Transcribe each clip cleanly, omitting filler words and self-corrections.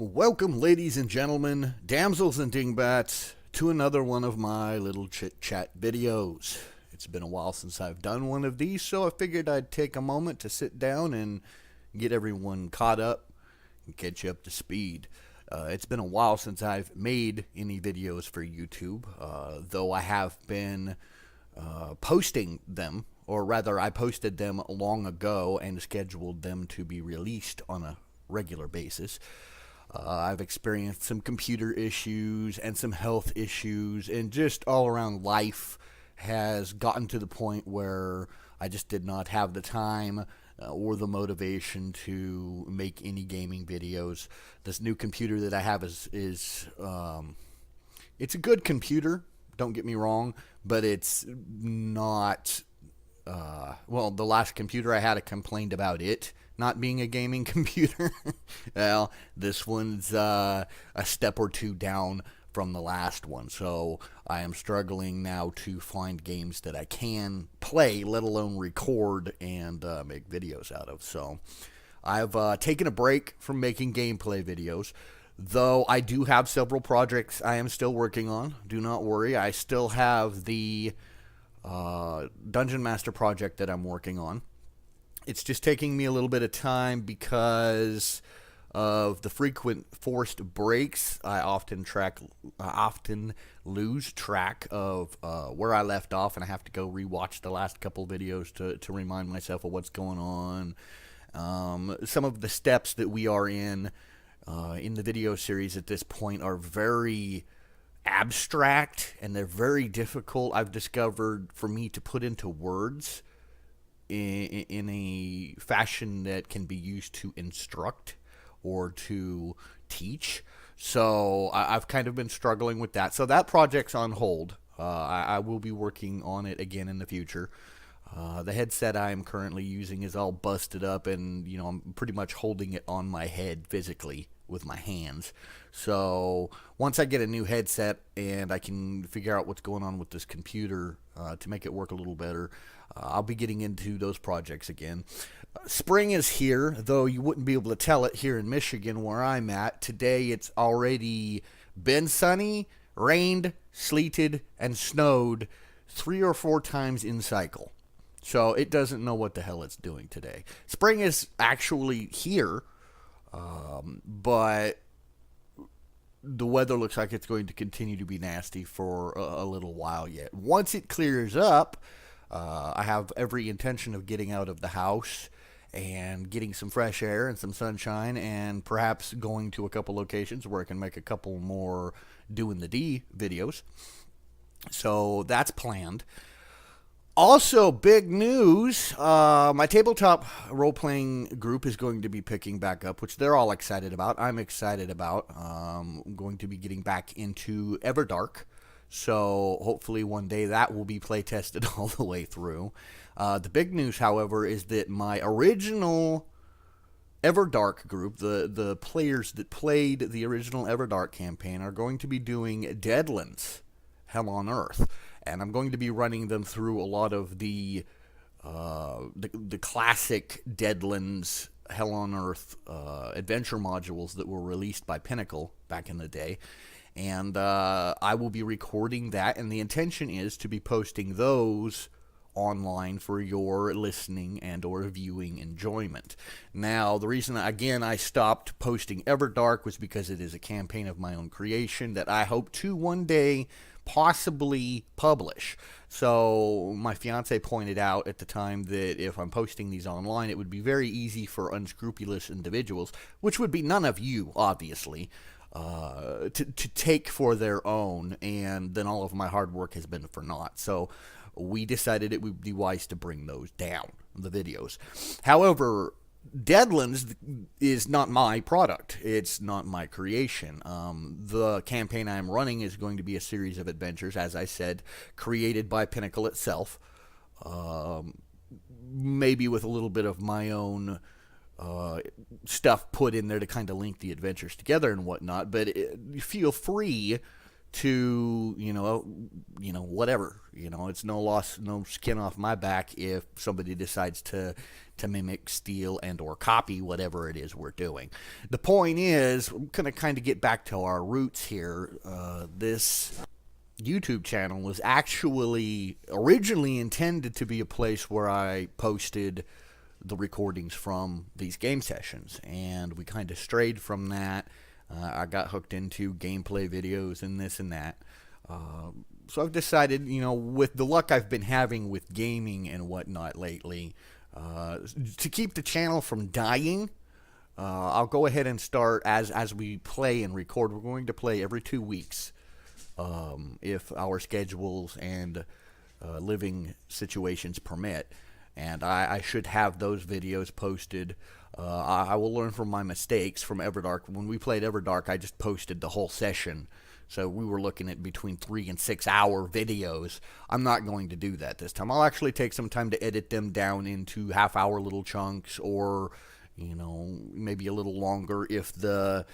Welcome, ladies and gentlemen, damsels and dingbats, to another one of my little Chit Chat videos. It's been a while since I've done one of these, so I figured I'd take a moment to sit down and get everyone caught up and catch you up to speed. It's been a while since I've made any videos for YouTube, though I have been posting them, or rather I posted them long ago and scheduled them to be released on a regular basis. I've experienced some computer issues and some health issues, and just all around life has gotten to the point where I just did not have the time or the motivation to make any gaming videos. This new computer that I have is it's a good computer, don't get me wrong, but it's not well, the last computer I had, I complained about it not being a gaming computer. Well, this one's a step or two down from the last one, so I am struggling now to find games that I can play, let alone record and make videos out of. So I've taken a break from making gameplay videos, though I do have several projects I am still working on. Do not worry, I still have the Dungeon Master project that I'm working on. It's just taking me a little bit of time because of the frequent forced breaks. I often lose track of where I left off, and I have to go rewatch the last couple videos to remind myself of what's going on. Some of the steps that we are in the video series at this point are very abstract, and they're very difficult, I've discovered, for me to put into words in a fashion that can be used to instruct or to teach. So I've kind of been struggling with that. So that project's on hold. I will be working on it again in the future. The headset I am currently using is all busted up, and I'm pretty much holding it on my head physically with my hands. So once I get a new headset and I can figure out what's going on with this computer to make it work a little better, I'll be getting into those projects again. Spring is here, though you wouldn't be able to tell it here in Michigan where I'm at. Today it's already been sunny, rained, sleeted, and snowed 3 or 4 times in cycle. So it doesn't know what the hell it's doing today. Spring is actually here, but the weather looks like it's going to continue to be nasty for a little while yet. Once it clears up, I have every intention of getting out of the house and getting some fresh air and some sunshine, and perhaps going to a couple locations where I can make a couple more doing the D videos. So that's planned. Also, big news, my tabletop role-playing group is going to be picking back up, which they're all excited about. I'm excited about. I'm going to be getting back into Everdark, so hopefully one day that will be play-tested all the way through. The big news, however, is that my original Everdark group, the players that played the original Everdark campaign, are going to be doing Deadlands, Hell on Earth. And I'm going to be running them through a lot of the classic Deadlands Hell on Earth adventure modules that were released by Pinnacle back in the day. And I will be recording that, and the intention is to be posting those online for your listening and or viewing enjoyment. Now, the reason, again, I stopped posting Everdark was because it is a campaign of my own creation that I hope to one day possibly publish. So my fiance pointed out at the time that if I'm posting these online, it would be very easy for unscrupulous individuals, which would be none of you, obviously, to take for their own, and then all of my hard work has been for naught. So we decided it would be wise to bring those down, the videos. However, Deadlands is not my product. It's not my creation. The campaign I'm running is going to be a series of adventures, as I said, created by Pinnacle itself. Maybe with a little bit of my own stuff put in there to kind of link the adventures together and whatnot. But feel free to whatever. It's no loss, no skin off my back if somebody decides to mimic, steal, and or copy whatever it is we're doing. The point is, we're gonna kind of get back to our roots here. This YouTube channel was actually originally intended to be a place where I posted the recordings from these game sessions, and we kind of strayed from that. I got hooked into gameplay videos and this and that. So I've decided, with the luck I've been having with gaming and whatnot lately, to keep the channel from dying, I'll go ahead and start as we play and record. We're going to play every 2 weeks, if our schedules and living situations permit. And I should have those videos posted. I will learn from my mistakes from Everdark. When we played Everdark, I just posted the whole session. So we were looking at between 3 and 6 hour videos. I'm not going to do that this time. I'll actually take some time to edit them down into half-hour little chunks, or maybe a little longer if the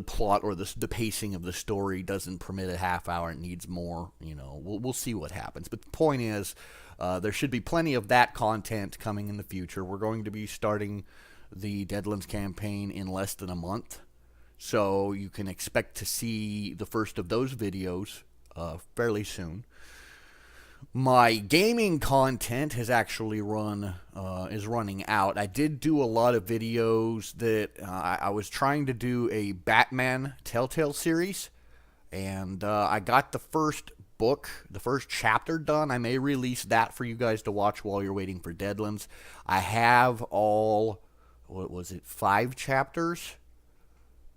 plot or the pacing of the story doesn't permit a half hour. It needs more. We'll see what happens. But the point is, there should be plenty of that content coming in the future. We're going to be starting the Deadlands campaign in less than a month, so you can expect to see the first of those videos fairly soon. My gaming content has actually is running out. I did do a lot of videos that I was trying to do a Batman Telltale series, and I got the first book, the first chapter done. I may release that for you guys to watch while you're waiting for Deadlands. I have all, 5 chapters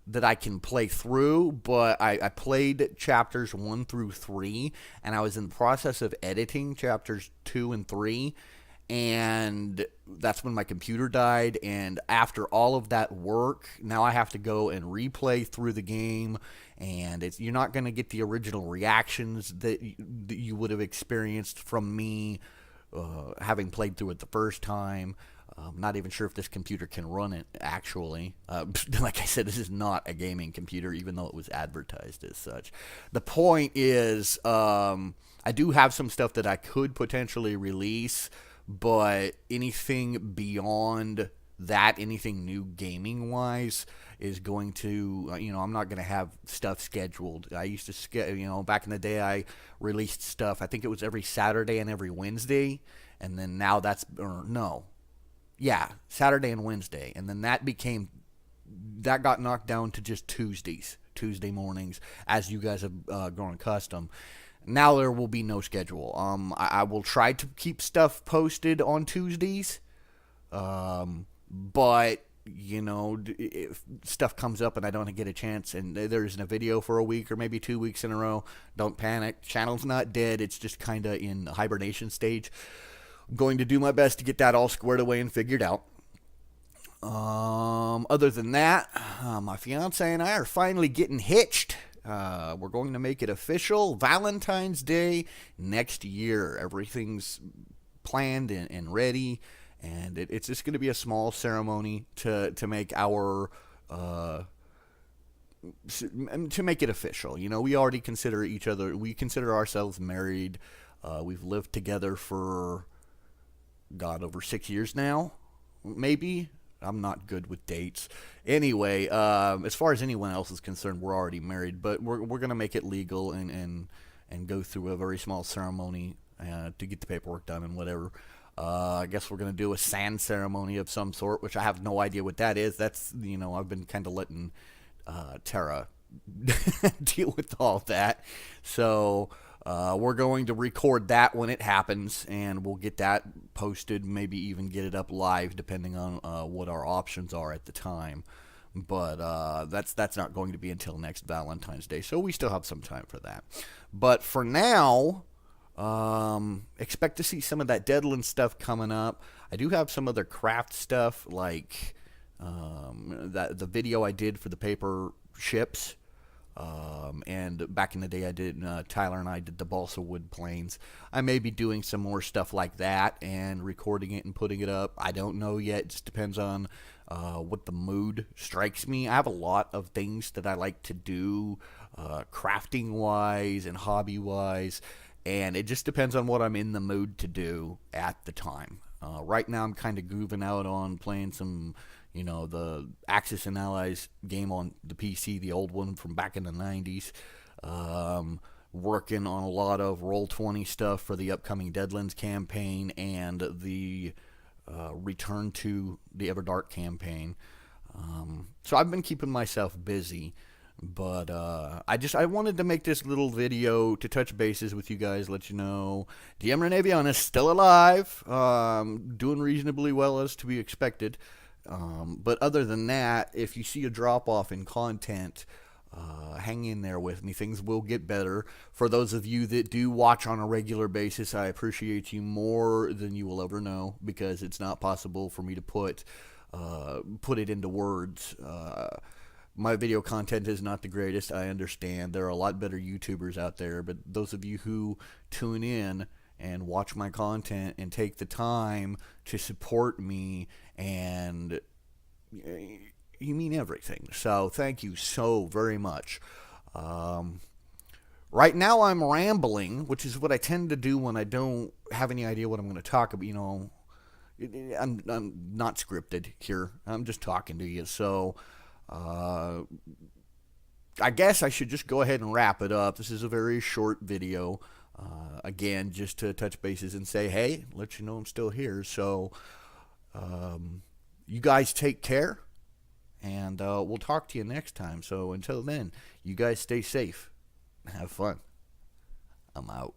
that I can play through, but I played chapters 1 through 3, and I was in the process of editing chapters 2 and 3, and that's when my computer died. And after all of that work, now I have to go and replay through the game, and you're not going to get the original reactions that you would have experienced from me having played through it the first time. I'm not even sure if this computer can run it, actually. Like I said, this is not a gaming computer, even though it was advertised as such. The point is, I do have some stuff that I could potentially release, but anything beyond that, anything new gaming-wise, is going to, I'm not going to have stuff scheduled. I used to, back in the day, I released stuff, I think it was every Saturday and every Wednesday, and then now Saturday and Wednesday, and then that got knocked down to just Tuesday mornings, as you guys have grown accustomed. Now there will be no schedule. I will try to keep stuff posted on Tuesdays, but if stuff comes up and I don't get a chance, and there isn't a video for a week or maybe 2 weeks in a row, don't panic. Channel's not dead. It's just kind of in the hibernation stage. I'm going to do my best to get that all squared away and figured out. Other than that, my fiance and I are finally getting hitched. We're going to make it official. Valentine's Day next year. Everything's planned and ready, and it's just going to be a small ceremony to make our to make it official. We already consider each other. We consider ourselves married. We've lived together for over 6 years now, maybe. I'm not good with dates. Anyway, as far as anyone else is concerned, we're already married, but we're going to make it legal and go through a very small ceremony to get the paperwork done and whatever. I guess we're going to do a sand ceremony of some sort, which I have no idea what that is. That's, I've been kind of letting Tara deal with all that. So we're going to record that when it happens, and we'll get that posted, maybe even get it up live, depending on what our options are at the time. But that's not going to be until next Valentine's Day, so we still have some time for that. But for now, expect to see some of that Deadlands stuff coming up. I do have some other craft stuff, like the video I did for the paper ships. And back in the day, Tyler and I did the balsa wood planes. I may be doing some more stuff like that and recording it and putting it up. I don't know yet. It just depends on what the mood strikes me. I have a lot of things that I like to do, crafting wise and hobby wise, and it just depends on what I'm in the mood to do at the time. Right now, I'm kind of grooving out on playing some, the Axis and Allies game on the PC, the old one from back in the 90s. Working on a lot of Roll20 stuff for the upcoming Deadlands campaign and the Return to the Everdark campaign. So I've been keeping myself busy. But I wanted to make this little video to touch bases with you guys, let you know DM Renavion is still alive, doing reasonably well as to be expected. But other than that, if you see a drop off in content, hang in there with me. Things will get better. For those of you that do watch on a regular basis, I appreciate you more than you will ever know, because it's not possible for me to put it into words. My video content is not the greatest, I understand. There are a lot better YouTubers out there, but those of you who tune in and watch my content and take the time to support me, and you mean everything. So thank you so very much. Right now I'm rambling, which is what I tend to do when I don't have any idea what I'm going to talk about. I'm not scripted here. I'm just talking to you. So I guess I should just go ahead and wrap it up. This is a very short video. Again, just to touch bases and say, hey, let you know I'm still here. So you guys take care, and we'll talk to you next time. So until then, you guys stay safe. Have fun. I'm out.